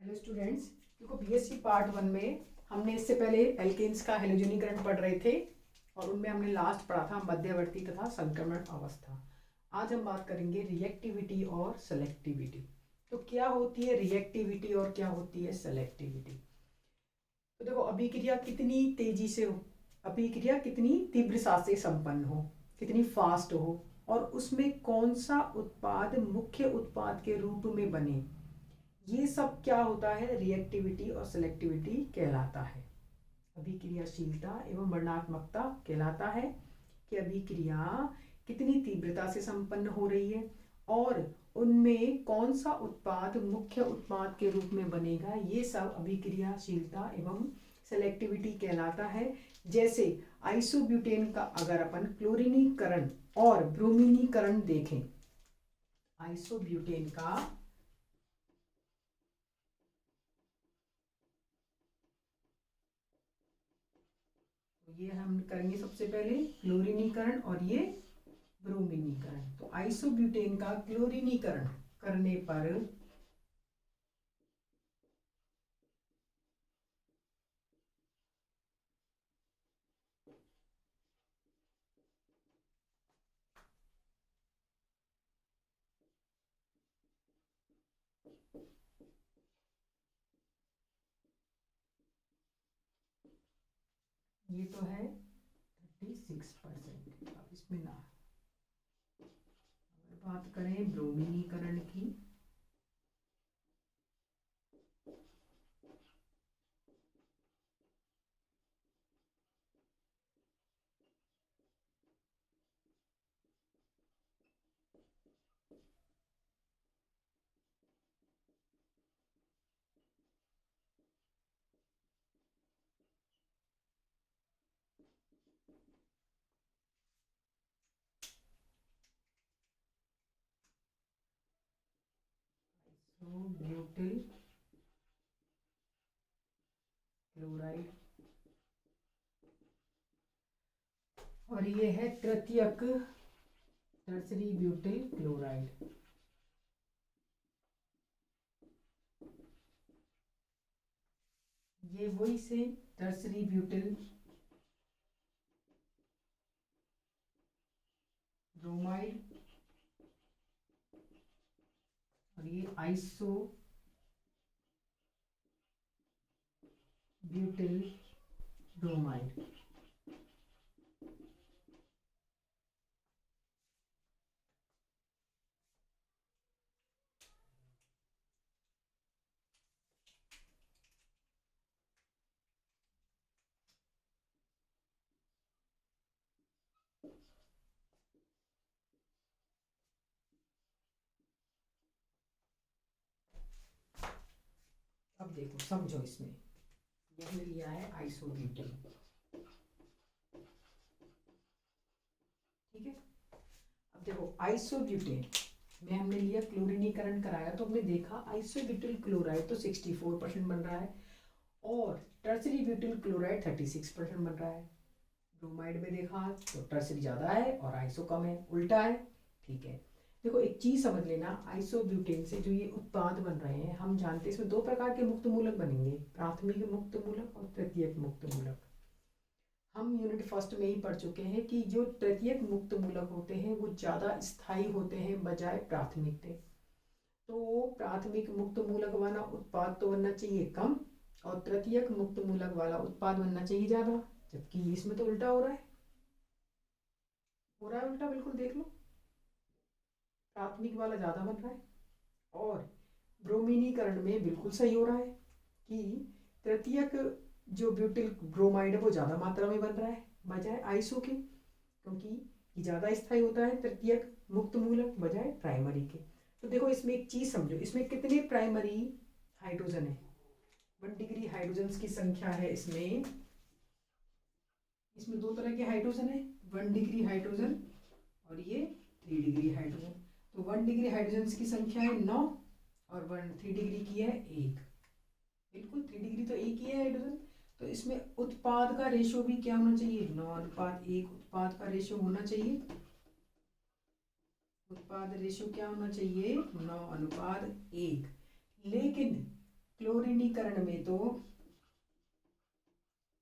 Hello students, देखो BSc part 1 में हमने इससे पहले एल्केन्स का हेलोजनीकरण पढ़ रहे थे और उनमें हमने लास्ट पढ़ा था मध्यवर्ती तथा संक्रमण अवस्था। आज हम बात करेंगे रिएक्टिविटी और सेलेक्टिविटी। तो क्या होती है रिएक्टिविटी और क्या होती है सेलेक्टिविटी? तो देखो अभिक्रिया कितनी तेजी से हो, अभिक्रिया कितनी तीव्रता से संपन्न हो, कितनी फास्ट हो और उसमें कौन सा उत्पाद मुख्य उत्पाद के रूप में बने, ये सब क्या होता है रिएक्टिविटी और सेलेक्टिविटी कहलाता है। अभिक्रियाशीलता एवं वर्णनात्मकता कहलाता है कि अभिक्रिया कितनी तीव्रता से संपन्न हो रही है और उनमें कौन सा उत्पाद मुख्य उत्पाद के रूप में बनेगा, ये सब अभिक्रियाशीलता एवं सेलेक्टिविटी कहलाता है। जैसे आइसोब्यूटेन का अगर अपन क्लोरीनीकरण और ब्रोमीनीकरण देखें, आइसोब्यूटेन का ये हम करेंगे सबसे पहले क्लोरीनीकरण और ये ब्रोमीनीकरण। तो आइसोब्यूटेन का क्लोरीनीकरण करने पर ये तो है 36%। अब इसमें ना अगर बात करें ब्रोमीनीकरण की, तो ब्यूटिल क्लोराइड और ये है तृतीयक टर्सरी ब्यूटिल क्लोराइड। ये वही से टर्सरी ब्यूटिल ब्रोमाइड और ये आइसो ब्यूटिल ब्रोमाइड। अब देखो समझो, इसमें ये हमने लिया है आइसोब्यूटेन, ठीक है। अब देखो आइसोब्यूटेन में हमने लिया क्लोरीनीकरण कराया तो हमने देखा आइसोब्यूटिल क्लोराइड तो 64% बन रहा है और टर्सरी ब्यूटिल क्लोराइड 36% बन रहा है। ब्रोमाइड में देखा तो टर्सरी ज़्यादा है और आइसो कम है, उल्टा है, ठीक है। देखो एक चीज़ समझ लेना, आइसोब्यूटेन से जो ये उत्पाद बन रहे हैं हम जानते हैं इसमें दो प्रकार के मुक्त मूलक बनेंगे, प्राथमिक मुक्त मूलक और तृतीयक मुक्त मूलक। हम यूनिट फर्स्ट में ही पढ़ चुके हैं कि जो तृतीयक मुक्त मूलक होते हैं वो ज़्यादा स्थायी होते हैं बजाय प्राथमिक के। तो प्राथमिक मुक्त मूलक वाला उत्पाद तो बनना चाहिए कम और तृतीयक मुक्त मूलक वाला उत्पाद बनना चाहिए ज़्यादा, जबकि इसमें तो उल्टा हो रहा है उल्टा, बिल्कुल देख लो, प्राथमिक वाला ज़्यादा बन रहा है और ब्रोमीनीकरण में बिल्कुल सही हो रहा है कि तृतीयक जो ब्यूटिल ब्रोमाइड है वो ज़्यादा मात्रा में बन रहा है बजाय आइसो के, क्योंकि ये ज़्यादा स्थायी होता है तृतीयक मुक्त मूलक बजाय प्राइमरी के। तो देखो इसमें एक चीज़ समझो, इसमें कितने प्राइमरी हाइड्रोजन है, 1 डिग्री हाइड्रोजन की संख्या है इसमें। इसमें दो तरह के हाइड्रोजन है, 1 डिग्री हाइड्रोजन और ये 3 डिग्री हाइड्रोजन। तो 1 डिग्री हाइड्रोजन की संख्या है 9 और 3 डिग्री की है 1, बिल्कुल 3 डिग्री तो एक ही है हाइड्रोजन। तो इसमें उत्पाद का रेशो भी क्या होना चाहिए, 9:1 उत्पाद का रेशो होना चाहिए। उत्पाद रेशो क्या होना चाहिए, 9:1। लेकिन क्लोरीनीकरण में तो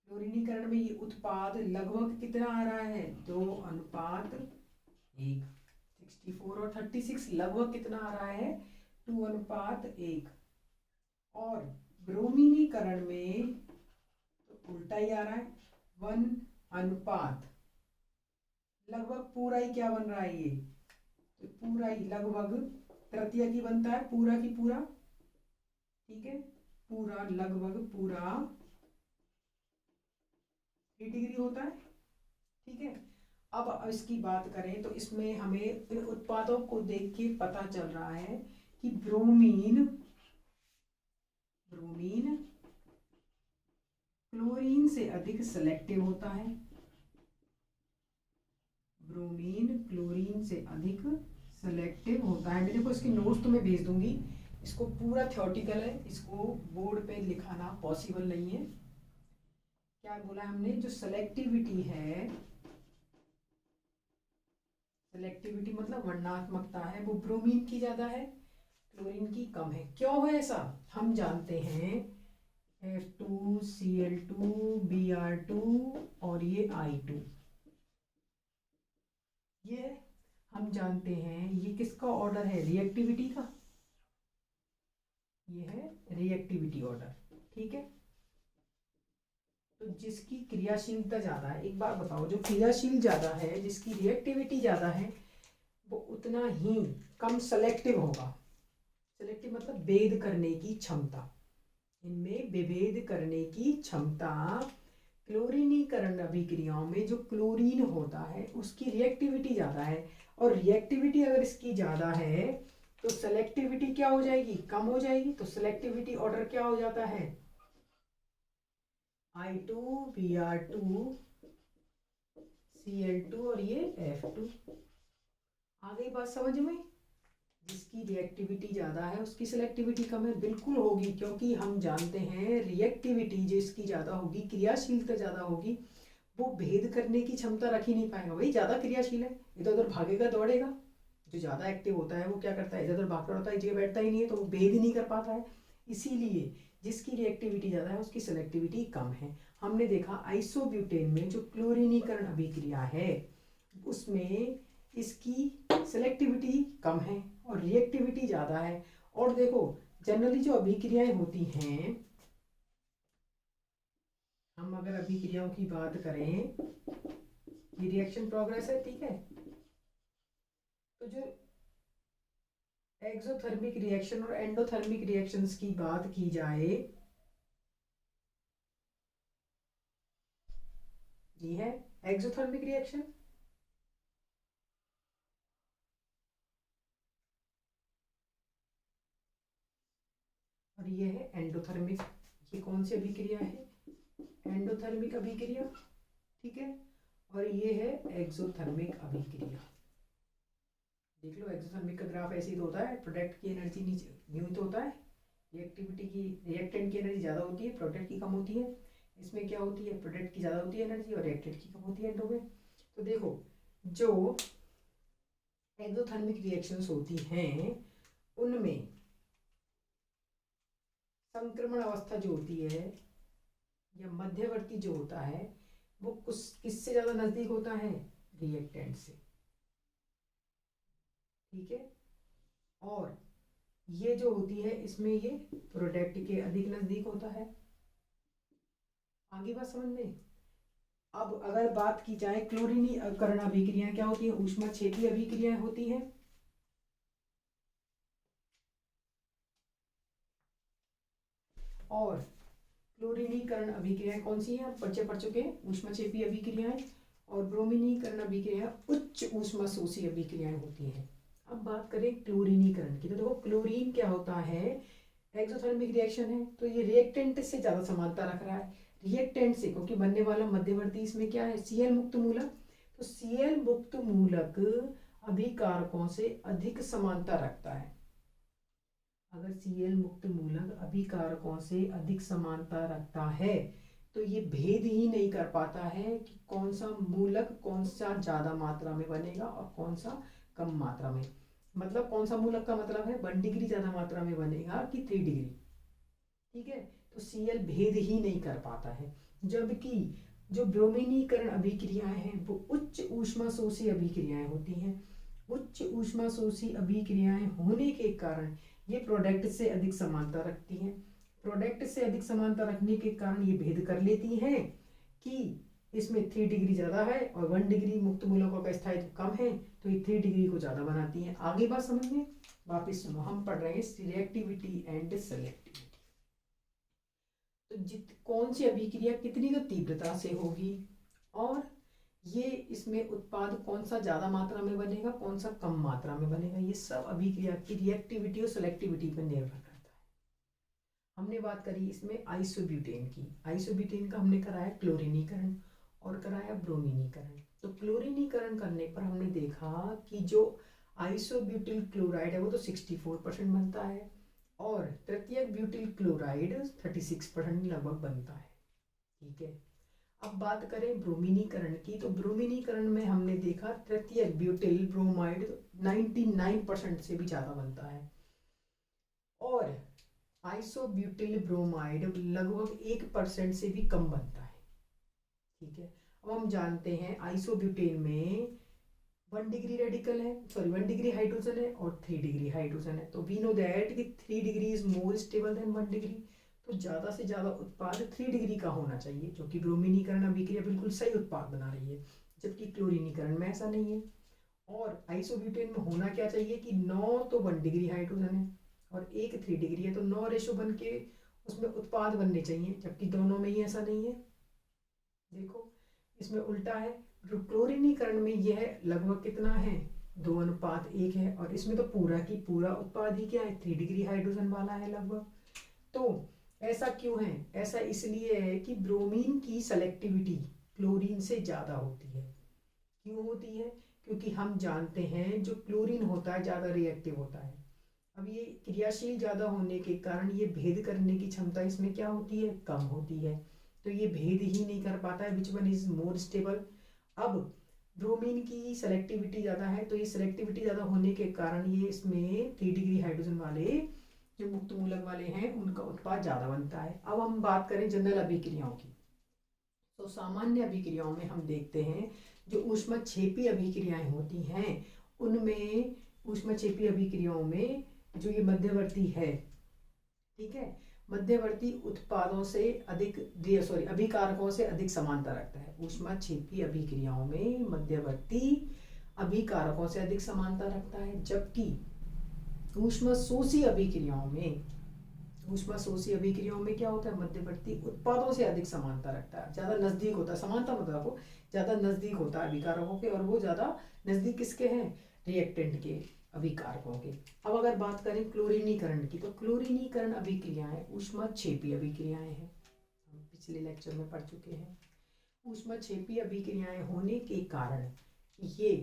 क्लोरीनीकरण में ये उत्पाद लगभग कितना आ रहा है, 2:1, 64 और 36 लगभग कितना आ रहा है, 2:1। और ब्रोमीनीकरण में तो उल्टा ही आ रहा है, 1:, लगभग पूरा ही क्या बन रहा है ये, तो पूरा ही लगभग तृतीय की बनता है, पूरा की पूरा, ठीक है, पूरा लगभग पूरा 3 डिग्री होता है, ठीक है। अब इसकी बात करें तो इसमें हमें इन उत्पादों को देख के पता चल रहा है कि ब्रोमीन क्लोरीन से अधिक सेलेक्टिव होता है, ब्रोमीन क्लोरीन से अधिक सेलेक्टिव होता है। मेरे को इसके नोट्स तो मैं भेज दूंगी, इसको पूरा थ्योरेटिकल है, इसको बोर्ड पे लिखाना पॉसिबल नहीं है। क्या बोला हमने, जो सेलेक्टिविटी है, सेलेक्टिविटी मतलब वर्णनात्मकता है, वो ब्रोमीन की ज़्यादा है, क्लोरीन की कम है। क्यों है ऐसा, हम जानते हैं F2Cl2 Br2 और ये I2, ये हम जानते हैं ये किसका ऑर्डर है, रिएक्टिविटी का, ये है रिएक्टिविटी ऑर्डर, ठीक है। तो जिसकी क्रियाशीलता ज़्यादा है, एक बार बताओ, जो क्रियाशील ज़्यादा है, जिसकी रिएक्टिविटी ज़्यादा है, वो उतना ही कम सेलेक्टिव होगा। सेलेक्टिव मतलब भेद करने की क्षमता, इनमें विभेद करने की क्षमता। क्लोरीनीकरण अभिक्रियाओं में जो क्लोरीन होता है उसकी रिएक्टिविटी ज़्यादा है, और रिएक्टिविटी अगर इसकी ज़्यादा है तो सेलेक्टिविटी क्या हो जाएगी, कम हो जाएगी। तो सेलेक्टिविटी ऑर्डर क्या हो जाता है, I2 Br2 Cl2 और ये F2। आ गई बात समझ में, जिसकी रिएक्टिविटी ज़्यादा है उसकी सेलेक्टिविटी कम है, बिल्कुल होगी, क्योंकि हम जानते हैं रिएक्टिविटी जिसकी ज़्यादा होगी, क्रियाशीलता ज़्यादा होगी, वो भेद करने की क्षमता रख ही नहीं पाएगा। वही ज़्यादा क्रियाशील है, इधर उधर भागेगा दौड़ेगा। जो ज़्यादा एक्टिव होता है वो क्या करता है, इधर उधर भागता रहता है, एक जगह बैठता ही नहीं है, तो वो भेद नहीं कर पाता है। इसीलिए जिसकी रिएक्टिविटी ज़्यादा है उसकी सेलेक्टिविटी कम है। हमने देखा आइसोब्यूटेन में जो क्लोरीनीकरण अभिक्रिया है उसमें इसकी सेलेक्टिविटी कम है और रिएक्टिविटी ज़्यादा है। और देखो जनरली जो अभिक्रियाएं होती हैं, हम अगर अभिक्रियाओं की बात करें, ये रिएक्शन प्रोग्रेस है, ठीक है। तो जो एक्सोथर्मिक रिएक्शन और एंडोथर्मिक रिएक्शंस की बात की जाए, ये है एक्सोथर्मिक रिएक्शन, और ये है एंडोथर्मिक। ये कौन सी अभिक्रिया है, एंडोथर्मिक अभिक्रिया, ठीक है। और ये है एक्सोथर्मिक अभिक्रिया। देख लो एक्सोथर्मिक का ग्राफ ऐसे ही तो होता है, प्रोडक्ट की एनर्जी नीचे न्यू तो होता है, रिएक्टिविटी की, रिएक्टेंट की एनर्जी ज़्यादा होती है, प्रोडक्ट की कम होती है। इसमें क्या होती है, प्रोडक्ट की ज़्यादा होती है एनर्जी और रिएक्टेंट की कम होती है एंडो में। तो देखो जो एक्सोथर्मिक रिएक्शंस होती हैं उनमें संक्रमण अवस्था जो होती है या मध्यवर्ती जो होता है वो किससे ज़्यादा नज़दीक होता है, रिएक्टेंट से, ठीक है। और ये जो होती है इसमें ये प्रोडक्ट के अधिक नज़दीक होता है। आगे बात समझ में। अब अगर बात की जाए क्लोरीनीकरण अभिक्रियाएं क्या होती है, ऊष्माक्षेपी अभिक्रियाएं होती हैं। और क्लोरीनीकरण अभिक्रियाएं कौन सी हैं, आप परिचय पढ़ चुके हैं, ऊष्माक्षेपी अभिक्रियाएं। और ब्रोमीनीकरण अभिक्रियाएं उच्च ऊष्मा शोषी अभिक्रियाएं होती हैं। अब बात करें क्लोरीनीकरण की, तो देखो क्लोरीन क्या होता है, एक्सोथर्मिक रिएक्शन है, तो ये रिएक्टेंट से ज़्यादा समानता रख रहा है, रिएक्टेंट से, क्योंकि बनने वाला मध्यवर्ती इसमें क्या है, Cl मुक्त मूलक। तो Cl मुक्त मूलक अभिकारकों से अधिक समानता रखता है। अगर Cl मुक्त मूलक अभिकारकों से अधिक समानता रखता है तो ये भेद ही नहीं कर पाता है कि कौन सा मूलक कौन सा ज़्यादा मात्रा में बनेगा और कौन सा कम मात्रा में। मतलब कौन सा मूलक का मतलब है 1 डिग्री ज़्यादा मात्रा में बनेगा कि 3 डिग्री, ठीक है। तो Cl भेद ही नहीं कर पाता है, जबकि जो ब्रोमीनीकरण अभिक्रियाएं हैं वो उच्च ऊष्माशोषी अभिक्रियाएं होती हैं। उच्च ऊष्माशोषी अभिक्रियाएं होने के कारण ये प्रोडक्ट से अधिक समानता रखती हैं। प्रोडक्ट से अधिक समानता रखने के कारण ये भेद कर लेती हैं कि इसमें 3 डिग्री ज़्यादा है और 1 डिग्री मुक्त मूलकों का स्थायित्व कम है, तो ये 3 डिग्री को ज़्यादा बनाती हैं। आगे बात समझ में? वापिस सुनो, हम पढ़ रहे हैं सिलेक्टिविटी एंड सेलेक्टिविटी। तो कौन सी अभिक्रिया कितनी तो तीव्रता से होगी, और ये इसमें उत्पाद कौन सा ज़्यादा मात्रा में बनेगा, कौन सा कम मात्रा में बनेगा, ये सब अभिक्रिया की रिएक्टिविटी और सेलेक्टिविटी पर निर्भर करता है। हमने बात करी इसमें आइसोब्यूटेन की। आइसोब्यूटेन का हमने कराया क्लोरीनीकरण और कराया ब्रोमीनीकरण। तो क्लोरीनीकरण करने पर हमने देखा कि जो आइसोब्यूटिल क्लोराइड है वो तो 64% बनता है, और तृतीयक ब्यूटिल क्लोराइड 36% लगभग बनता है। ठीक है। अब बात करें ब्रोमीनीकरण की, तो ब्रोमीनीकरण में हमने देखा तृतीयक ब्यूटिल ब्रोमाइड 99% से भी ज़्यादा बनता है, और आइसोब्यूटिल ब्रोमाइड लगभग 1% से भी कम बनता है। ठीक है। अब हम जानते हैं आइसोब्यूटेन में 1 डिग्री रेडिकल है, सॉरी 1 डिग्री हाइड्रोजन है और 3 डिग्री हाइड्रोजन है। तो वी नो दैट कि 3 degree is more stable then 1 degree. तो ज़्यादा से ज़्यादा उत्पाद 3 डिग्री का होना चाहिए, जो कि ब्रोमीनीकरण अभिक्रिया बिल्कुल सही उत्पाद बना रही है, जबकि क्लोरीनीकरण में ऐसा नहीं है। और आइसोब्यूटेन में होना क्या चाहिए कि 9 तो 1 डिग्री हाइड्रोजन है और 1 3 डिग्री है, तो 9 रेशो बन के उसमें उत्पाद बनने चाहिए, जबकि दोनों में ही ऐसा नहीं है। देखो इसमें उल्टा है। क्लोरीनीकरण में यह लगभग कितना है, 2:1 है, और इसमें तो पूरा की पूरा उत्पाद ही क्या है, 3 डिग्री हाइड्रोजन वाला है लगभग। तो ऐसा क्यों है? ऐसा इसलिए है कि ब्रोमीन की सेलेक्टिविटी क्लोरीन से ज़्यादा होती है। क्यों होती है? क्योंकि हम जानते हैं जो क्लोरीन होता है ज़्यादा रिएक्टिव होता है। अब ये क्रियाशील ज़्यादा होने के कारण ये भेद करने की क्षमता इसमें क्या होती है, कम होती है। तो ये भेद ही नहीं कर पाता है which one is more stable. अब ब्रोमीन की सेलेक्टिविटी ज़्यादा है, तो ये सेलेक्टिविटी ज़्यादा होने के कारण ये इसमें 3 डिग्री हाइड्रोजन वाले जो मुक्त मूलक वाले हैं उनका उत्पाद ज़्यादा बनता है। अब हम बात करें जनरल अभिक्रियाओं की, तो सामान्य अभिक्रियाओं में हम देखते हैं जो ऊष्मक्षेपी अभिक्रियाएं होती हैं उनमें, ऊष्मक्षेपी अभिक्रियाओं में जो ये मध्यवर्ती है, ठीक है, मध्यवर्ती उत्पादों से अधिक, सॉरी अभिकारकों से अधिक समानता रखता है। ऊष्मक्षेपी अभिक्रियाओं में मध्यवर्ती अभिकारकों से अधिक समानता रखता है, जबकि ऊष्मशोषी अभिक्रियाओं में, ऊष्मशोषी अभिक्रियाओं में क्या होता है, मध्यवर्ती उत्पादों से अधिक समानता रखता है, ज़्यादा नज़दीक होता है। समानता मतलब वो ज़्यादा नज़दीक होता है अभिकारकों के, और वो ज़्यादा नज़दीक किसके हैं, रिएक्टेंट के, अभिकारकों के। अब अगर बात करें क्लोरीनीकरण की, तो क्लोरीनीकरण अभिक्रियाएं ऊष्मक्षेपी अभिक्रियाएं हैं, हम पिछले लेक्चर में पढ़ चुके हैं। ऊष्मक्षेपी अभिक्रियाएं होने के कारण ये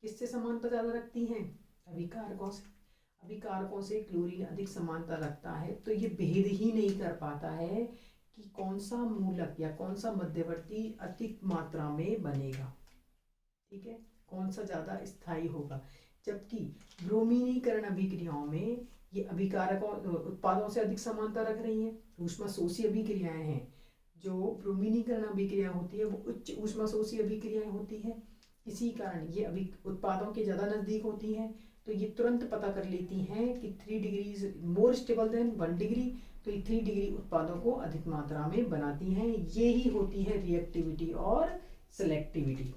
किससे समानता ज़्यादा रखती हैं, अभिकारकों से। अभिकारकों से क्लोरीन अधिक समानता रखता है, तो ये भेद ही नहीं कर पाता है कि कौन सा मूलक या कौन सा मध्यवर्ती अधिक मात्रा में बनेगा, ठीक है, कौन सा ज़्यादा स्थायी होगा। जबकि ब्रोमीनीकरण अभिक्रियाओं में ये अभिकारकों उत्पादों से अधिक समानता रख रही हैं। ऊष्मशोषी अभिक्रियाएं हैं, जो ब्रोमीनीकरण अभिक्रिया होती है वो उच्च ऊष्मशोषी अभिक्रियाएं होती हैं, इसी कारण ये अभी उत्पादों के ज़्यादा नज़दीक होती हैं। तो ये तुरंत पता कर लेती हैं कि 3 degree more stable then 1 degree, तो ये 3 डिग्री उत्पादों को अधिक मात्रा में बनाती हैं। ये ही होती है रिएक्टिविटी और सेलेक्टिविटी।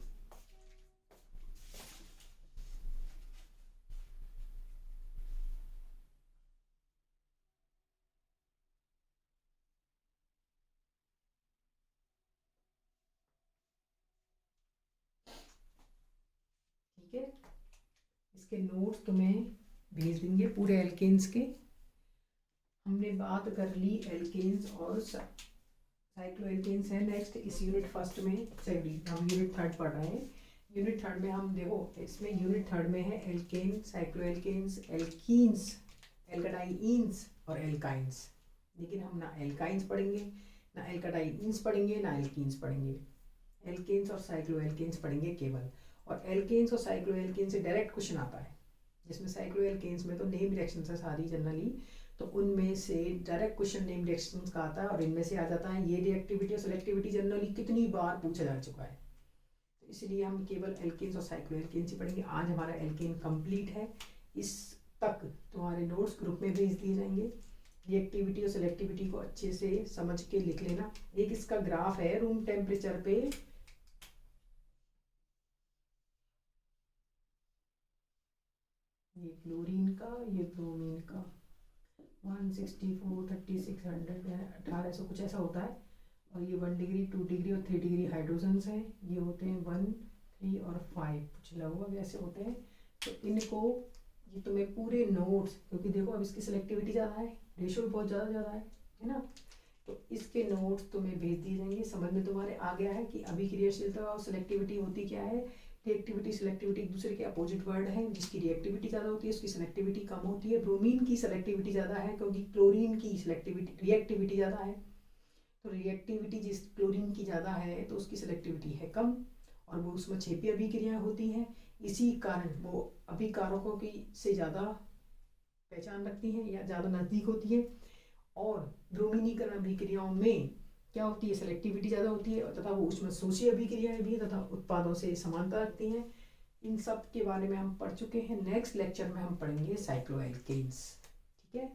ठीक है, इसके नोट्स तुम्हें भेज देंगे पूरे एल्केन्स के। हमने बात कर ली एल्केन्स और साइक्लोएल्केन्स है नेक्स्ट इस यूनिट फर्स्ट में, सॉरी हम यूनिट थर्ड पढ़ रहे हैं। यूनिट थर्ड में हम देखो, इसमें यूनिट थर्ड में है एल्केन, साइक्लोएल्केन्स, एल्कीन्स, एल्काडाइन्स और एल्काइन्स। लेकिन हम ना एल्काइन्स पढ़ेंगे, ना एल्काडाइन्स पढ़ेंगे, ना एल्कीन्स पढ़ेंगे। एल्केन्स और साइक्लोएल्केन्स पढ़ेंगे केवल। और एल्केन्स और साइक्लोएल्केन्स से डायरेक्ट क्वेश्चन आता है, जिसमें साइक्लोएल्केन्स में तो नेम रिएक्शन है सारी जनरली, तो उनमें से डायरेक्ट क्वेश्चन नेम रिएक्शंस का आता है और इनमें से आ जाता है ये रिएक्टिविटी और सिलेक्टिविटी जनरली कितनी बार पूछा जा चुका है, तो इसलिए हम केवल एल्केन्स और साइक्लोएल्केन्स ही पढ़ेंगे। आज हमारा एल्केन कंप्लीट है, इस तक तुम्हारे नोट्स ग्रुप में भेज दिए जाएंगे। रिएक्टिविटी और सिलेक्टिविटी को अच्छे से समझ के लिख लेना। एक इसका ग्राफ है रूम टेम्परेचर पे, ये क्लोरीन का, ये ब्रोमीन का, 164, 3600, 1800 कुछ ऐसा होता है। और ये 1 डिग्री, 2 डिग्री और 3 डिग्री हाइड्रोजन्स हैं, ये होते हैं 1, 3 और 5, कुछ लगभग ऐसे होते हैं। तो इनको ये तुम्हें पूरे नोट्स, क्योंकि देखो अब इसकी सिलेक्टिविटी ज़्यादा है, रेशो भी बहुत ज़्यादा है ना, तो इसके नोट्स तुम्हें भेज दिए जाएंगे। समझ में तुम्हारे आ गया है कि अभिक्रियाशीलता और सिलेक्टिविटी होती क्या है। रिएक्टिविटी सिलेक्टिविटी एक दूसरे के अपोजिट वर्ड है, जिसकी रिएक्टिविटी ज़्यादा होती है उसकी सिलेक्टिविटी कम होती है। ब्रोमीन की सिलेक्टिविटी ज़्यादा है क्योंकि क्लोरीन की सिलेक्टिविटी रिएक्टिविटी ज़्यादा है, तो रिएक्टिविटी जिस क्लोरीन की ज़्यादा है तो उसकी सिलेक्टिविटी है कम, और वो उसमें क्षेपीय अभिक्रियाएँ होती हैं, इसी कारण वो अभिकारकों की से ज़्यादा पहचान रखती हैं या ज़्यादा नज़दीक होती है। और ब्रोमीनीकरण अभिक्रियाओं में क्या होती है, सिलेक्टिविटी ज़्यादा होती है तथा वो उसमें शोषी अभिक्रियाएं भी तथा उत्पादों से समानता रखती हैं। इन सब के बारे में हम पढ़ चुके हैं। नेक्स्ट लेक्चर में हम पढ़ेंगे साइक्लोएल्केन्स। ठीक है।